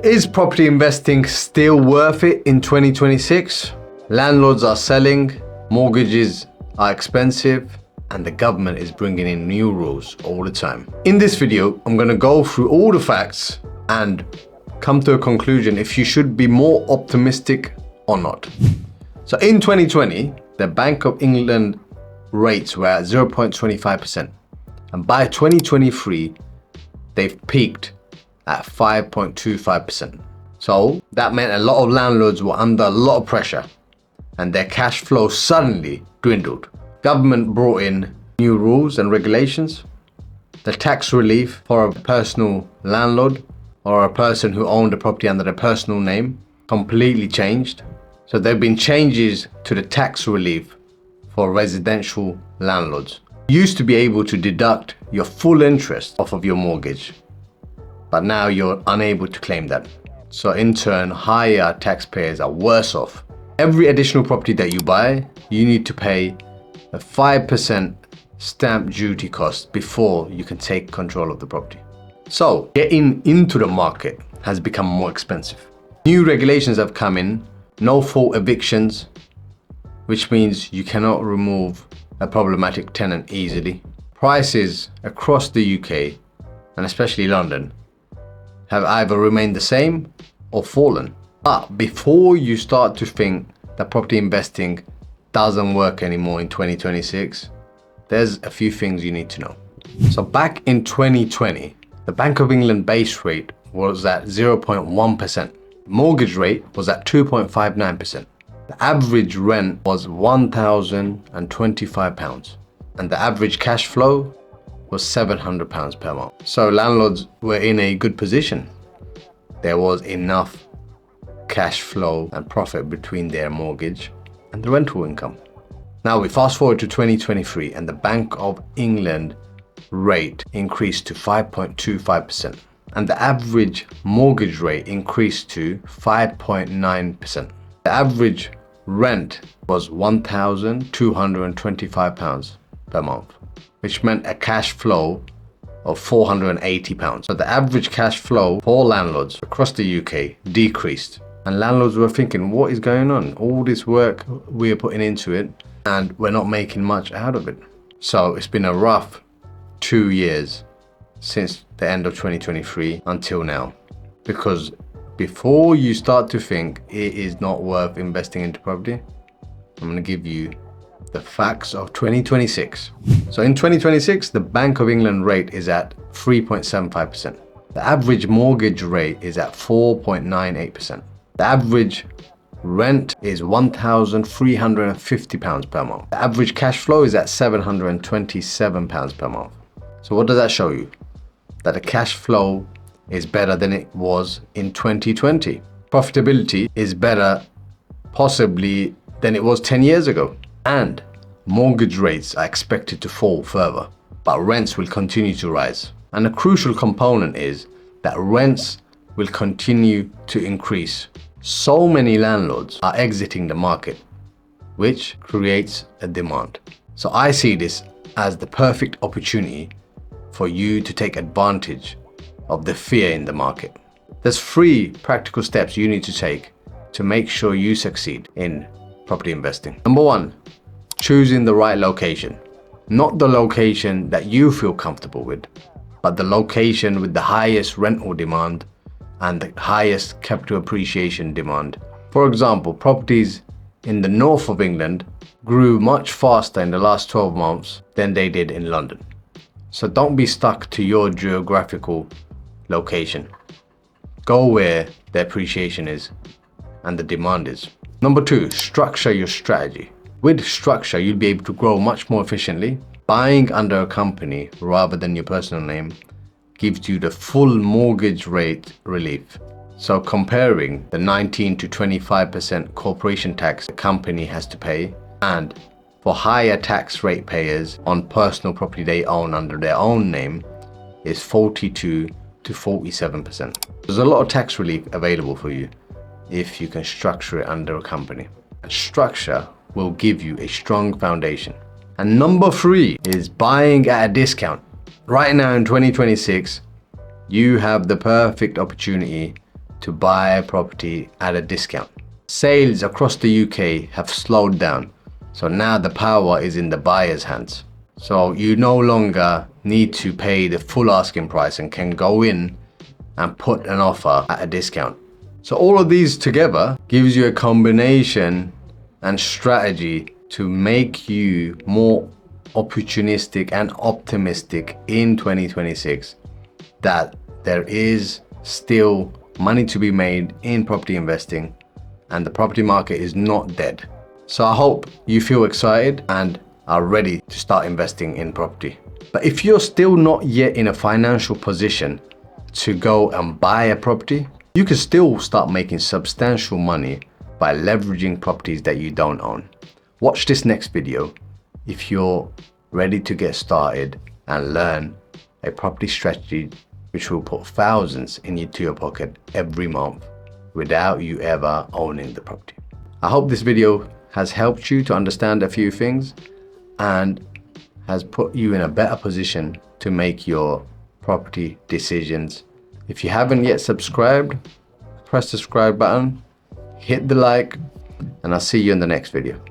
Is property investing still worth it in 2026? Landlords are selling, mortgages are expensive, and the government is bringing in new rules all the time. In this video, I'm going to go through all the facts and come to a conclusion if you should be more optimistic or not. So in 2020, the Bank of England rates were at 0.25%. And by 2023, they've peaked at 5.25%. So that meant a lot of landlords were under a lot of pressure and their cash flow suddenly dwindled. Government brought in new rules and regulations. The tax relief for a personal landlord or a person who owned a property under their personal name completely changed. So there have been changes to the tax relief for residential landlords. You used to be able to deduct your full interest off of your mortgage, but now you're unable to claim that. So in turn, higher taxpayers are worse off. Every additional property that you buy, you need to pay a 5% stamp duty cost before you can take control of the property. So getting into the market has become more expensive. New regulations have come in, no fault evictions, which means you cannot remove a problematic tenant easily. Prices across the UK, and especially London, have either remained the same or fallen. But before you start to think that property investing doesn't work anymore in 2026, there's a few things you need to know. So back in 2020, the Bank of England base rate was at 0.1%. Mortgage rate was at 2.59%. The average rent was £1,025, and the average cash flow was £700 per month. So landlords were in a good position. There was enough cash flow and profit between their mortgage and the rental income. Now we fast forward to 2023 and the Bank of England rate increased to 5.25%. And the average mortgage rate increased to 5.9%. The average rent was £1,225 per month, which meant a cash flow of £480. So the average cash flow for landlords across the UK decreased. And landlords were thinking, what is going on? All this work we are putting into it and we're not making much out of it. So it's been a rough 2 years since the end of 2023 until now. Because before you start to think it is not worth investing into property, I'm going to give you the facts of 2026. So in 2026, the Bank of England rate is at 3.75%. The average mortgage rate is at 4.98%. The average rent is £1,350 per month. The average cash flow is at £727 per month. So what does that show you? That the cash flow is better than it was in 2020. Profitability is better possibly than it was 10 years ago. And mortgage rates are expected to fall further, but rents will continue to rise. And a crucial component is that rents will continue to increase. So many landlords are exiting the market, which creates a demand. So I see this as the perfect opportunity for you to take advantage of the fear in the market. There's 3 practical steps you need to take to make sure you succeed in property investing. Number 1, choosing the right location. Not the location that you feel comfortable with, but the location with the highest rental demand and the highest capital appreciation demand. For example, properties in the north of England grew much faster in the last 12 months than they did in London. So don't be stuck to your geographical location. Go where the appreciation is and the demand is. Number 2, structure your strategy. With structure, you'll be able to grow much more efficiently. Buying under a company rather than your personal name gives you the full mortgage rate relief. So comparing the 19 to 25% corporation tax the company has to pay, and for higher tax rate payers on personal property they own under their own name, is 42 to 47%. There's a lot of tax relief available for you if you can structure it under a company. Structure will give you a strong foundation. And number 3 is buying at a discount. Right now in 2026, you have the perfect opportunity to buy a property at a discount. Sales across the UK have slowed down, so now the power is in the buyer's hands. So you no longer need to pay the full asking price and can go in and put an offer at a discount. So all of these together gives you a combination and strategy to make you more opportunistic and optimistic in 2026 that there is still money to be made in property investing and the property market is not dead. So I hope you feel excited and are ready to start investing in property. But if you're still not yet in a financial position to go and buy a property, you can still start making substantial money by leveraging properties that you don't own. Watch this next video if you're ready to get started and learn a property strategy which will put thousands into your pocket every month without you ever owning the property. I hope this video has helped you to understand a few things and has put you in a better position to make your property decisions. If you haven't yet subscribed, press the subscribe button, hit the like, and I'll see you in the next video.